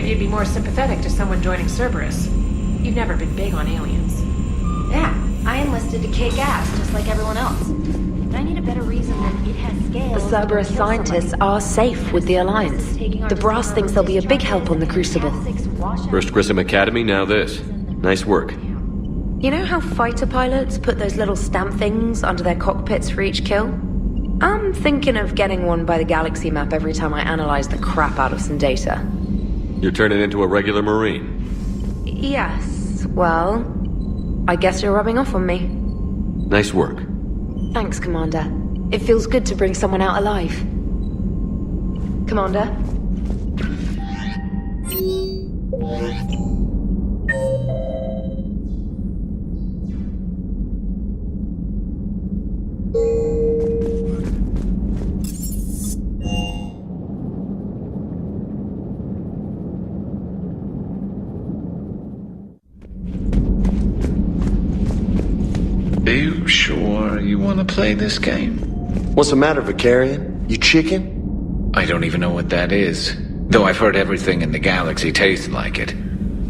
you'd be more sympathetic to someone joining Cerberus. You've never been big on aliens. Yeah, I enlisted to kick ass, just like everyone else. But I need a better reason than it has scale. The Cerberus scientists are safe with the Alliance. The brass thinks they'll be a big help on the Crucible. First Grissom Academy, now this. Nice work. You know how fighter pilots put those little stamp things under their cockpits for each kill? I'm thinking of getting one by the galaxy map every time I analyze the crap out of some data. You're turning into a regular Marine. Yes, well, I guess you're rubbing off on me. Nice work. Thanks, Commander. It feels good to bring someone out alive. Commander? Are you sure you want to play this game? What's the matter, Vicarian? You chicken? I don't even know what that is, though I've heard everything in the galaxy tastes like it.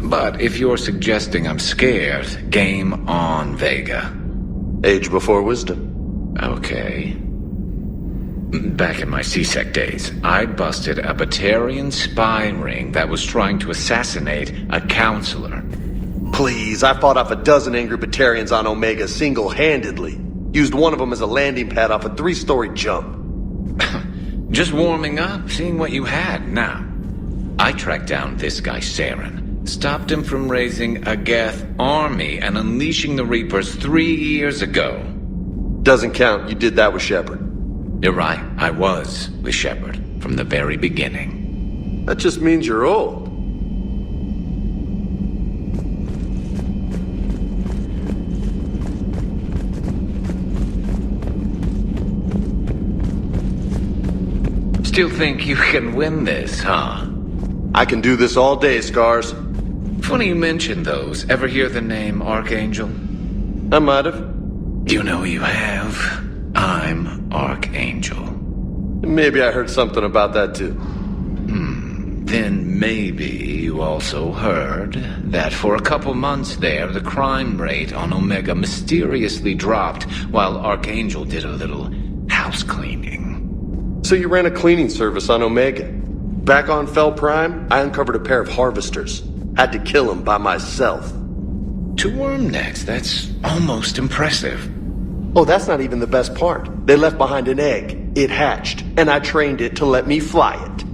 But if you're suggesting I'm scared, game on, Vega. Age before wisdom. Okay. Back in my C-Sec days, I busted a Batarian spy ring that was trying to assassinate a counselor. Please, I fought off a dozen angry Batarians on Omega single-handedly. Used one of them as a landing pad off a 3-story jump. Just warming up, seeing what you had. Now, I tracked down this guy Saren, stopped him from raising a Geth army and unleashing the Reapers 3 years ago. Doesn't count. You did that with Shepard. You're right, I was with Shepard from the very beginning. That just means you're old. Still think you can win this, huh? I can do this all day, Scars. Funny you mention those. Ever hear the name Archangel? I might have. You know you have. I'm Archangel. Maybe I heard something about that too. Then maybe you also heard that for a couple months there, the crime rate on Omega mysteriously dropped while Archangel did a little house cleaning. So you ran a cleaning service on Omega. Back on Fel Prime, I uncovered a pair of harvesters. Had to kill them by myself. 2 worm necks, that's almost impressive. Oh, that's not even the best part. They left behind an egg. It hatched, and I trained it to let me fly it.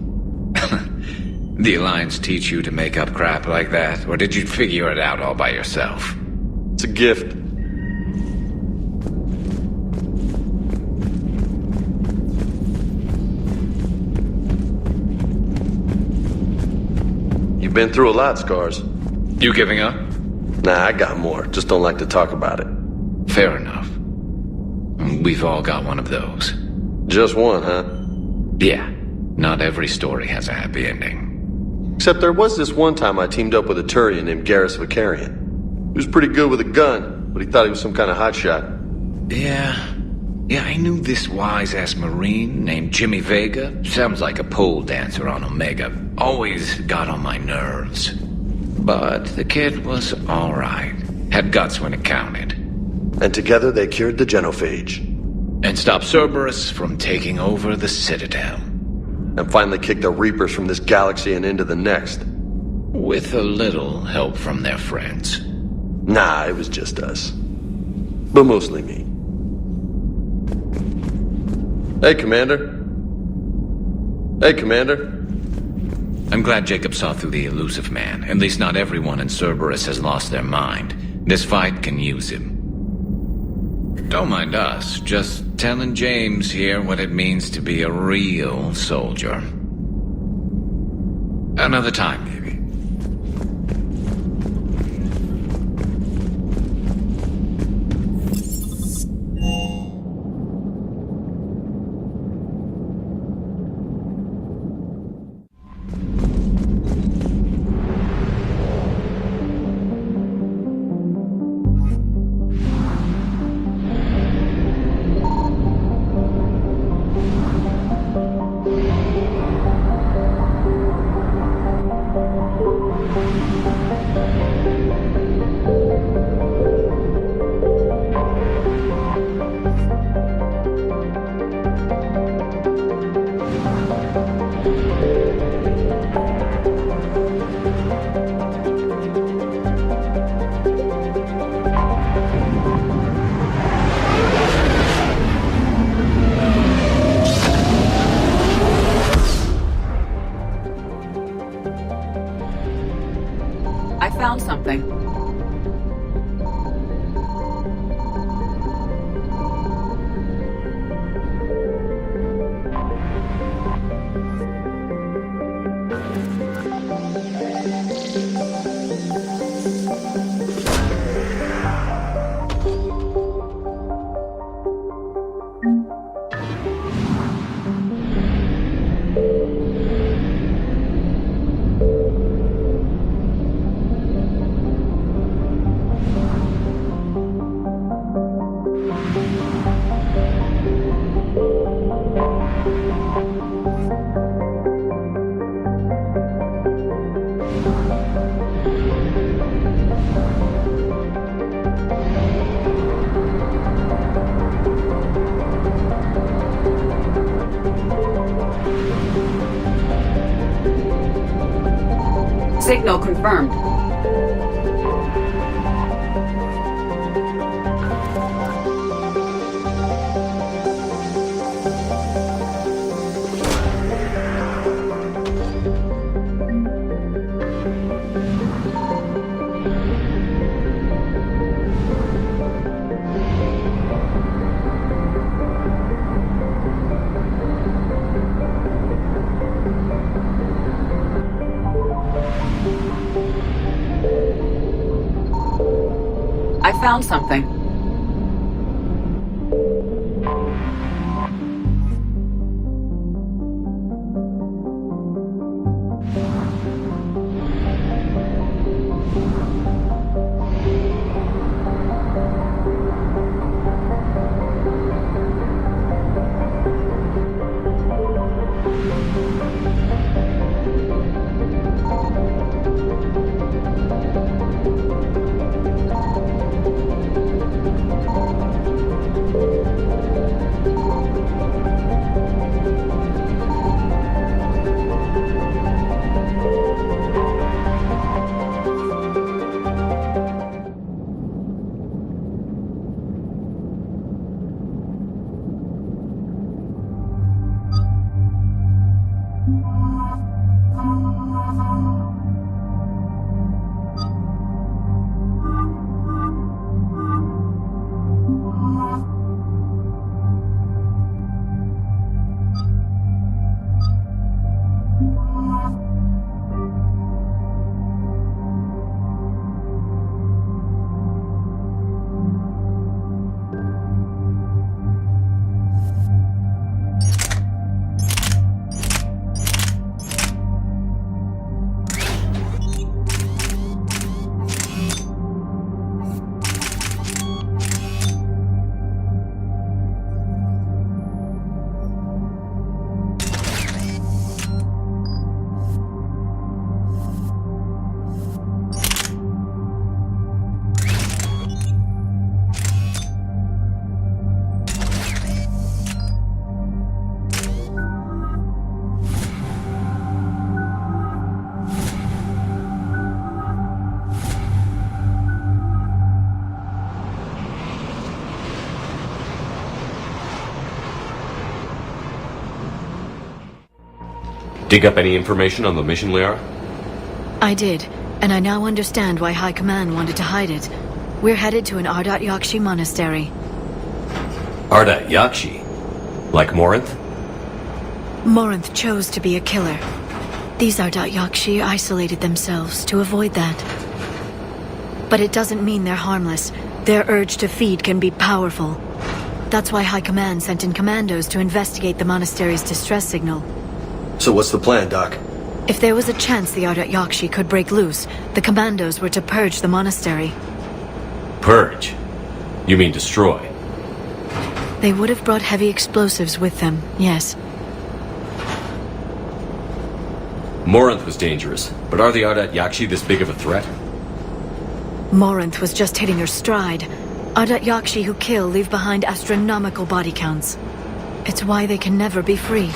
The Alliance teach you to make up crap like that, or did you figure it out all by yourself? It's a gift. You've been through a lot, Scars. You giving up? Nah, I got more. Just don't like to talk about it. Fair enough. We've all got one of those. Just one, huh? Yeah. Not every story has a happy ending. Except there was this one time I teamed up with a Turian named Garrus Vicarian. He was pretty good with a gun, but he thought he was some kind of hotshot. Yeah, I knew this wise-ass Marine named Jimmy Vega. Sounds like a pole dancer on Omega. Always got on my nerves. But the kid was alright. Had guts when it counted. And together they cured the genophage. And stopped Cerberus from taking over the Citadel. And finally kicked the Reapers from this galaxy and into the next. With a little help from their friends. Nah, it was just us. But mostly me. Hey, Commander. Hey, Commander. I'm glad Jacob saw through the elusive man. At least not everyone in Cerberus has lost their mind. This fight can use him. Don't mind us, just telling James here what it means to be a real soldier. Another time, maybe. I found something. Signal confirmed. I found something. Dig up any information on the mission, Liara? I did, and I now understand why High Command wanted to hide it. We're headed to an Ardat Yakshi monastery. Ardat Yakshi? Like Morinth? Morinth chose to be a killer. These Ardat Yakshi isolated themselves to avoid that. But it doesn't mean they're harmless. Their urge to feed can be powerful. That's why High Command sent in commandos to investigate the monastery's distress signal. So what's the plan, Doc? If there was a chance the Ardat Yakshi could break loose, the commandos were to purge the monastery. Purge? You mean destroy? They would have brought heavy explosives with them, yes. Morinth was dangerous, but are the Ardat Yakshi this big of a threat? Morinth was just hitting her stride. Ardat Yakshi who kill leave behind astronomical body counts. It's why they can never be free,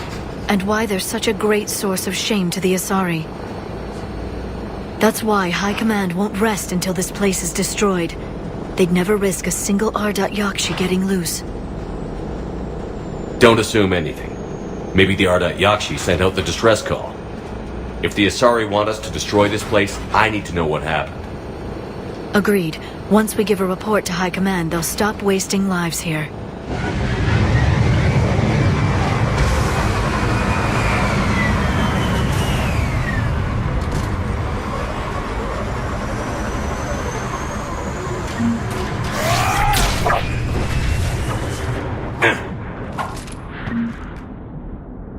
and why they're such a great source of shame to the Asari. That's why High Command won't rest until this place is destroyed. They'd never risk a single Ardat Yakshi getting loose. Don't assume anything. Maybe the Ardat Yakshi sent out the distress call. If the Asari want us to destroy this place, I need to know what happened. Agreed. Once we give a report to High Command, they'll stop wasting lives here.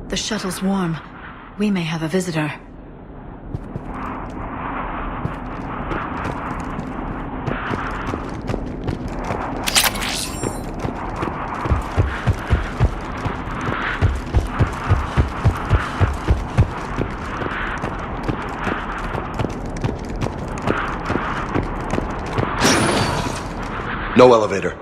The shuttle's warm. We may have a visitor. No elevator.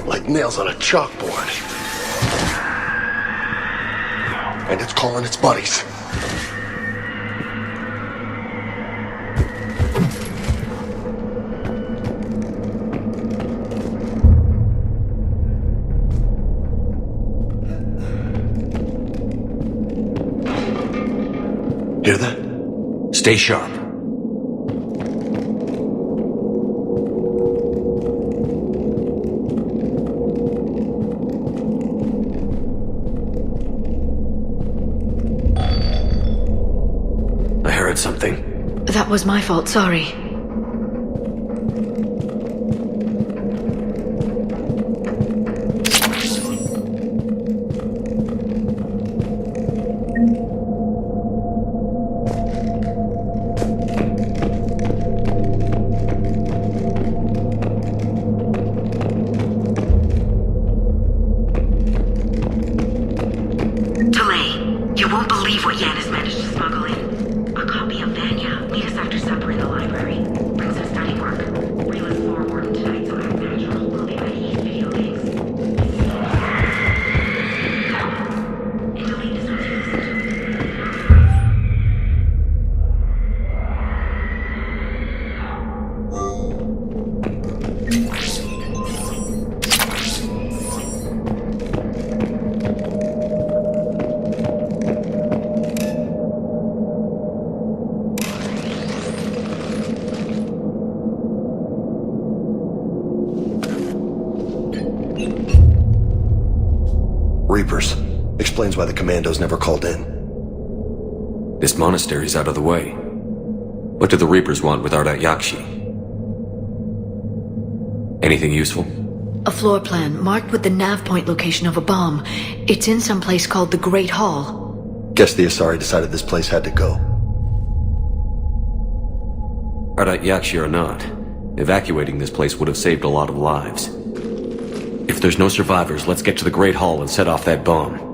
Like nails on a chalkboard. And it's calling its buddies. Hear that? Stay sharp. I heard something. That was my fault, sorry. Reapers. Explains why the commandos never called in. This monastery's out of the way. What do the Reapers want with Ardat Yakshi? Anything useful? A floor plan marked with the nav point location of a bomb. It's in some place called the Great Hall. Guess the Asari decided this place had to go. Ardat Yakshi or not, evacuating this place would have saved a lot of lives. If there's no survivors, let's get to the Great Hall and set off that bomb.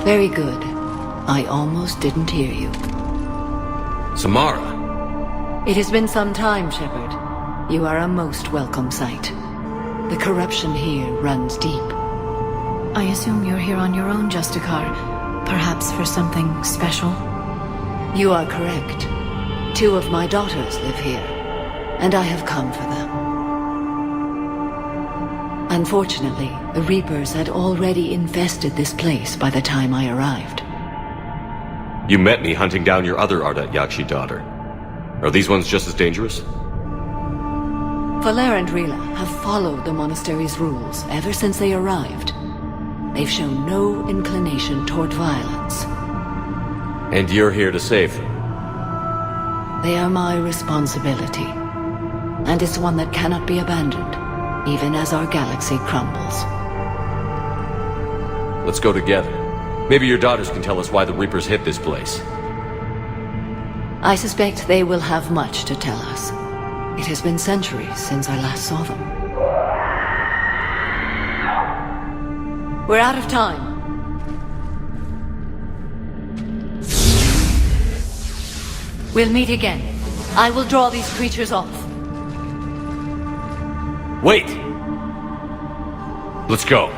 Very good. I almost didn't hear you. Samara! It has been some time, Shepard. You are a most welcome sight. The corruption here runs deep. I assume you're here on your own, Justicar. Perhaps for something special? You are correct. 2 of my daughters live here, and I have come for them. Unfortunately, the Reapers had already infested this place by the time I arrived. You met me hunting down your other Ardat Yakshi daughter. Are these ones just as dangerous? Valere and Rila have followed the monastery's rules ever since they arrived. They've shown no inclination toward violence. And you're here to save them? They are my responsibility. And it's one that cannot be abandoned, even as our galaxy crumbles. Let's go together. Maybe your daughters can tell us why the Reapers hit this place. I suspect they will have much to tell us. It has been centuries since I last saw them. We're out of time. We'll meet again. I will draw these creatures off. Wait! Let's go.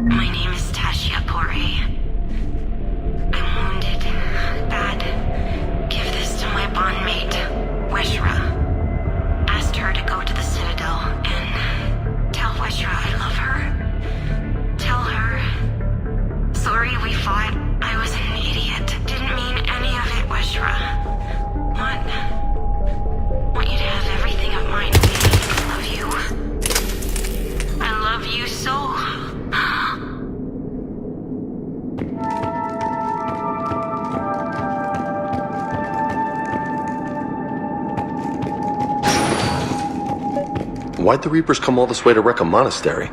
My name is Tashia Pori. I'm wounded. Bad. Give this to my bondmate, Weshra. Asked her to go to the Citadel and tell Weshra I love her. Tell her. Sorry we fought. I was an idiot. Didn't mean any of it, Weshra. Want you to have everything of mine. Love you. I love you so. Why'd the Reapers come all this way to wreck a monastery?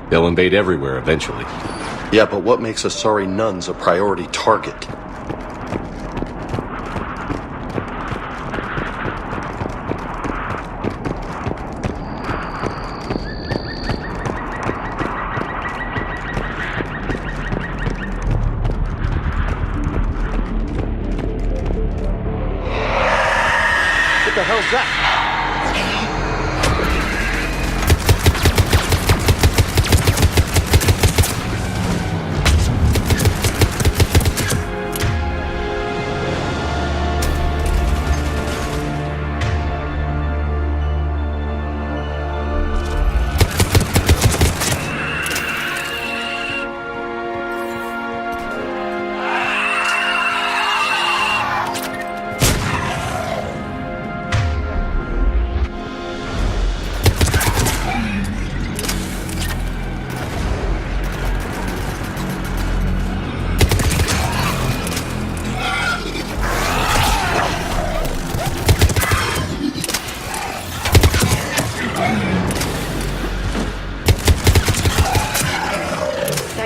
They'll invade everywhere eventually. Yeah, but what makes Asari nuns a priority target? What the hell's that?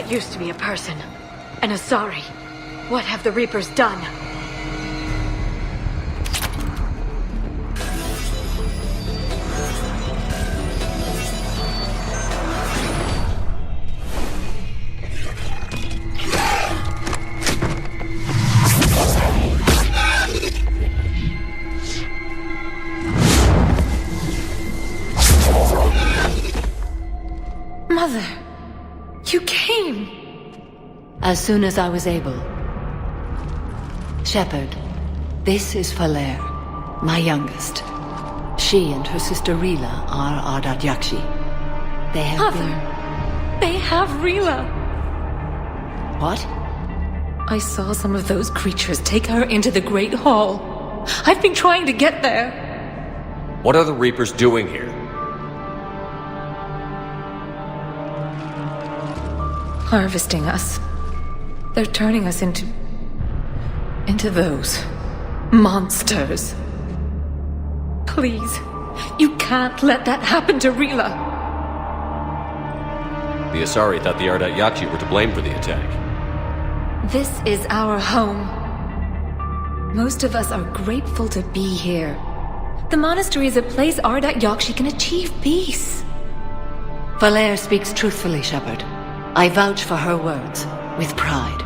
Used to be a person. An Asari. What have the Reapers done? Mother! You came! As soon as I was able. Shepard, this is Valere, my youngest. She and her sister Rila are Ardat Yakshi. They have They have Rila! What? I saw some of those creatures take her into the Great Hall. I've been trying to get there. What are the Reapers doing here? Harvesting us. They're turning us into those monsters. Please, you can't let that happen to Rila. The Asari thought the Ardat Yakshi were to blame for the attack. This is our home. Most of us are grateful to be here. The monastery is a place Ardat Yakshi can achieve peace. Valere speaks truthfully, Shepard. I vouch for her words, with pride.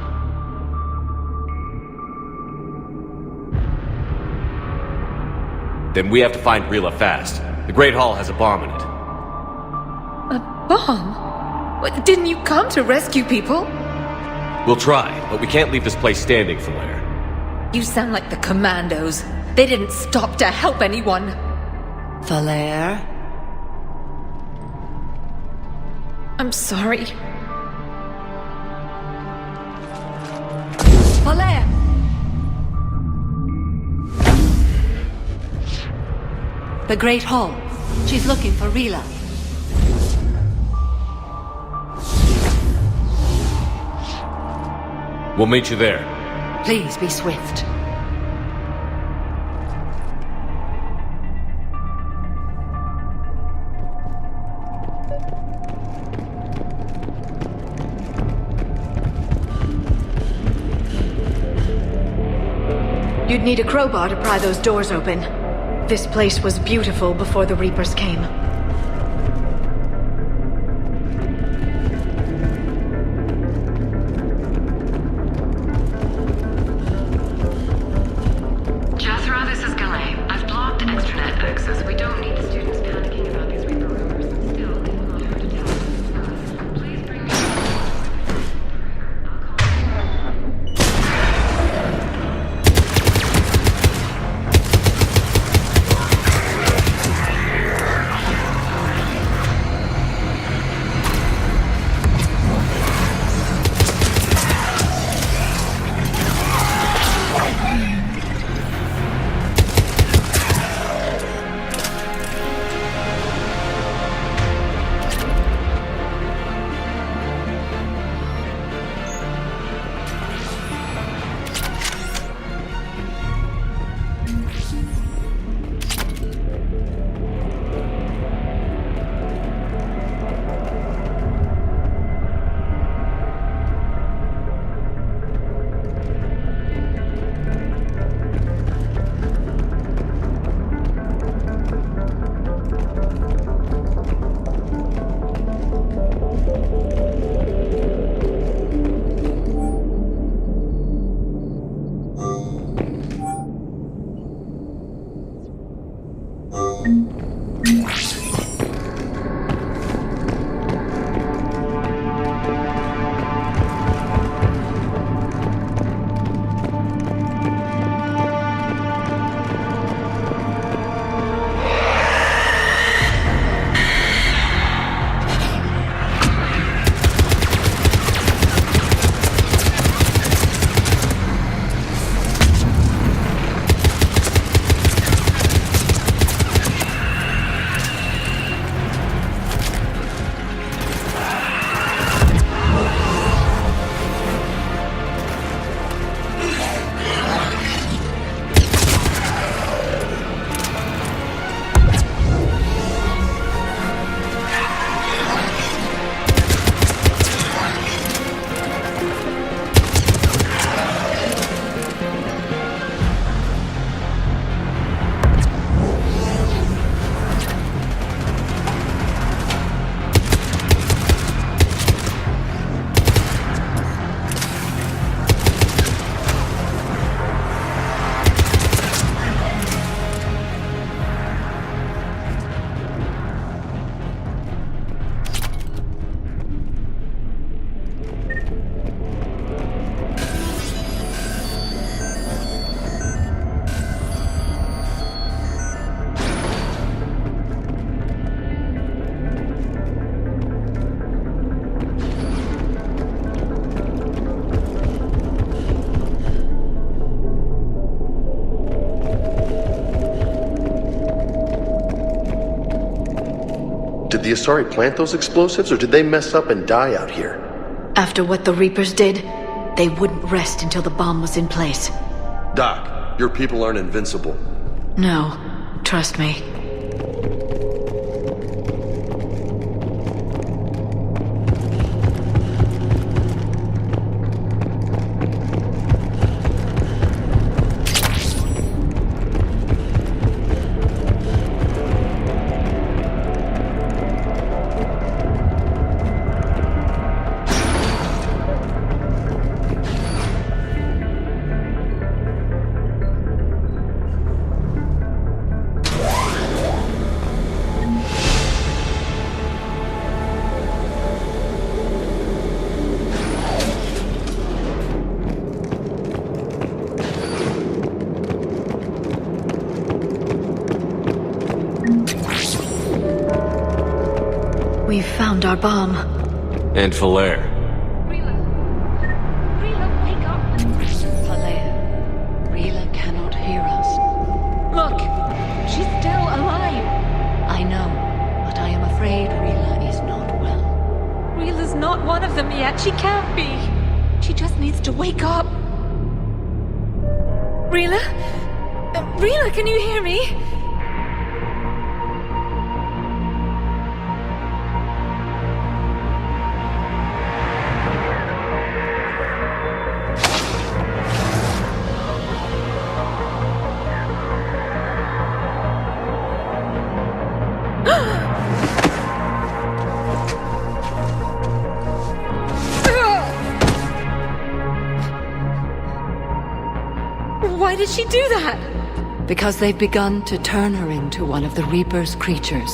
Then we have to find Rila fast. The Great Hall has a bomb in it. A bomb? What, didn't you come to rescue people? We'll try, but we can't leave this place standing, Valere. You sound like the Commandos. They didn't stop to help anyone. Valere? I'm sorry. Falair! The Great Hall. She's looking for Rila. We'll meet you there. Please be swift. You'd need a crowbar to pry those doors open. This place was beautiful before the Reapers came. Jethro, this is Galay. I've blocked extranet access. We don't need the students panicking about these Reaper rumors. Still, they will not hurt to tell us. Please bring me... Did the Asari plant those explosives, or did they mess up and die out here? After what the Reapers did, they wouldn't rest until the bomb was in place. Doc, your people aren't invincible. No, trust me. We've found our bomb. And Falair. Rila, wake up! one of them yet. She can't be. She just needs to wake up. Rila? Rila, can you hear me? Why did she do that? Because they've begun to turn her into one of the Reaper's creatures.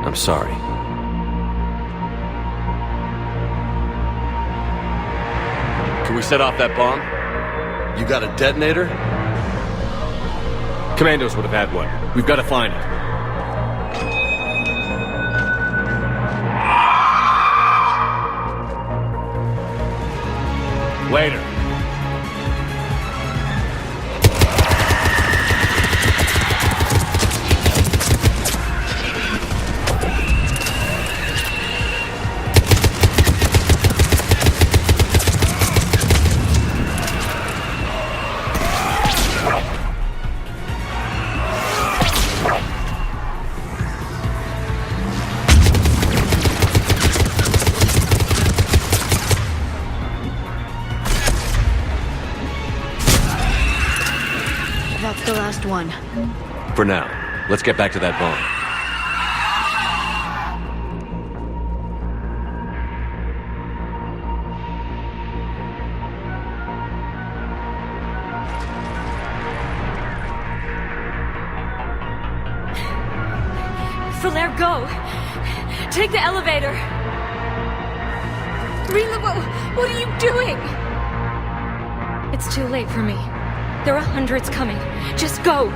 I'm sorry. Can we set off that bomb? You got a detonator? Commandos would have had one. We've got to find it. Later. That's the last one. For now, let's get back to that bomb. Falaire, go! Take the elevator! Rila, what are you doing? It's too late for me. There are hundreds coming. Just go!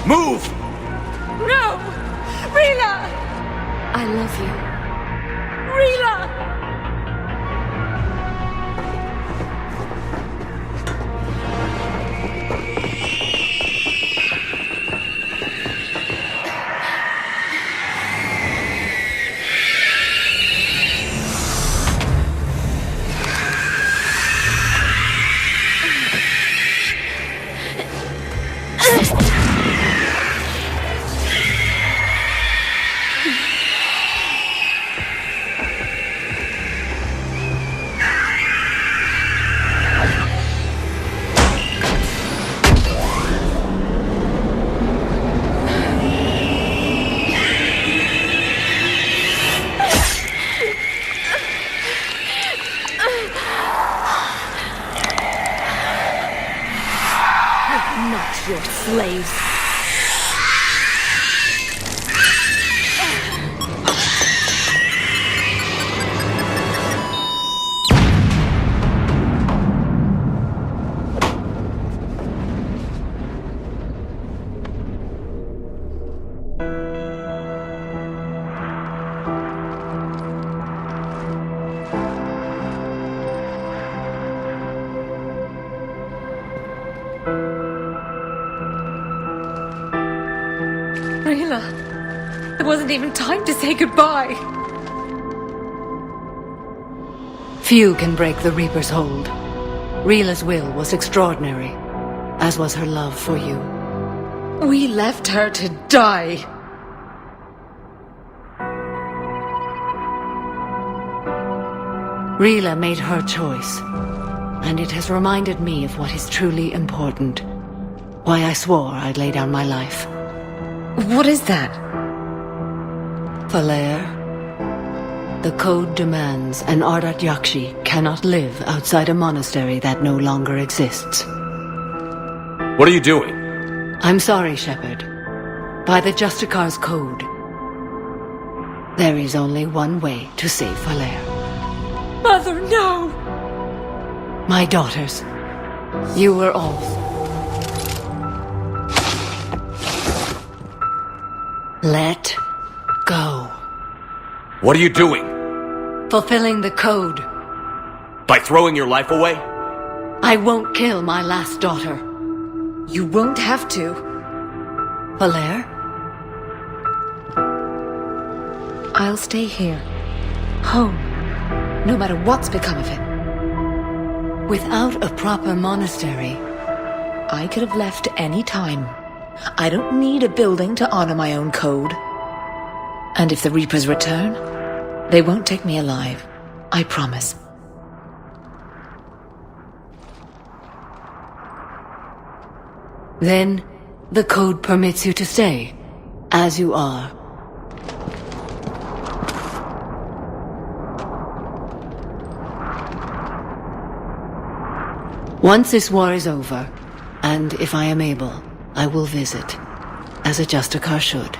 Move! No! Rila! I love you. Rila! Your slaves. Rila, there wasn't even time to say goodbye. Few can break the Reaper's hold. Rila's will was extraordinary, as was her love for you. We left her to die. Rila made her choice, and it has reminded me of what is truly important. Why I swore I'd lay down my life. What is that? Falaire, the code demands an Ardat Yakshi cannot live outside a monastery that no longer exists. What are you doing? I'm sorry, Shepard. By the Justicar's code, there is only one way to save Falaire. Mother, no! My daughters, you were oath. Let go. What are you doing? Fulfilling the code. By throwing your life away? I won't kill my last daughter. You won't have to. Valere? I'll stay here. Home. No matter what's become of it. Without a proper monastery, I could have left any time. I don't need a building to honor my own code. And if the Reapers return, they won't take me alive. I promise. then the code permits you to stay, as you are. Once this war is over, and if I am able, I will visit, as a Justicar should.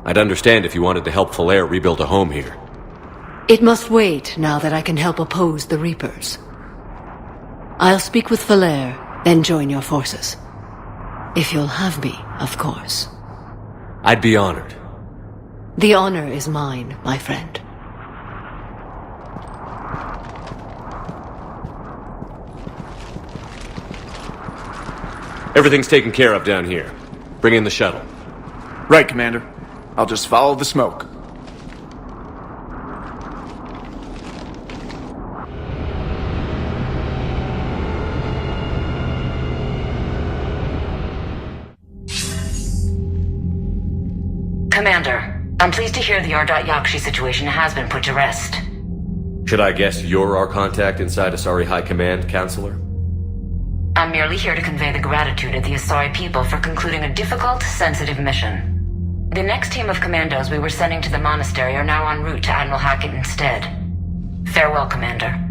I'd understand if you wanted to help Falere rebuild a home here. It must wait now that I can help oppose the Reapers. I'll speak with Falere, then join your forces. If you'll have me, of course. I'd be honored. The honor is mine, my friend. Everything's taken care of down here. Bring in the shuttle. Right, Commander. I'll just follow the smoke. Commander, I'm pleased to hear the Yakshi situation has been put to rest. Should I guess you're our contact inside Asari High Command, Counselor? I'm merely here to convey the gratitude of the Asari people for concluding a difficult, sensitive mission. The next team of commandos we were sending to the monastery are now en route to Admiral Hackett instead. Farewell, Commander.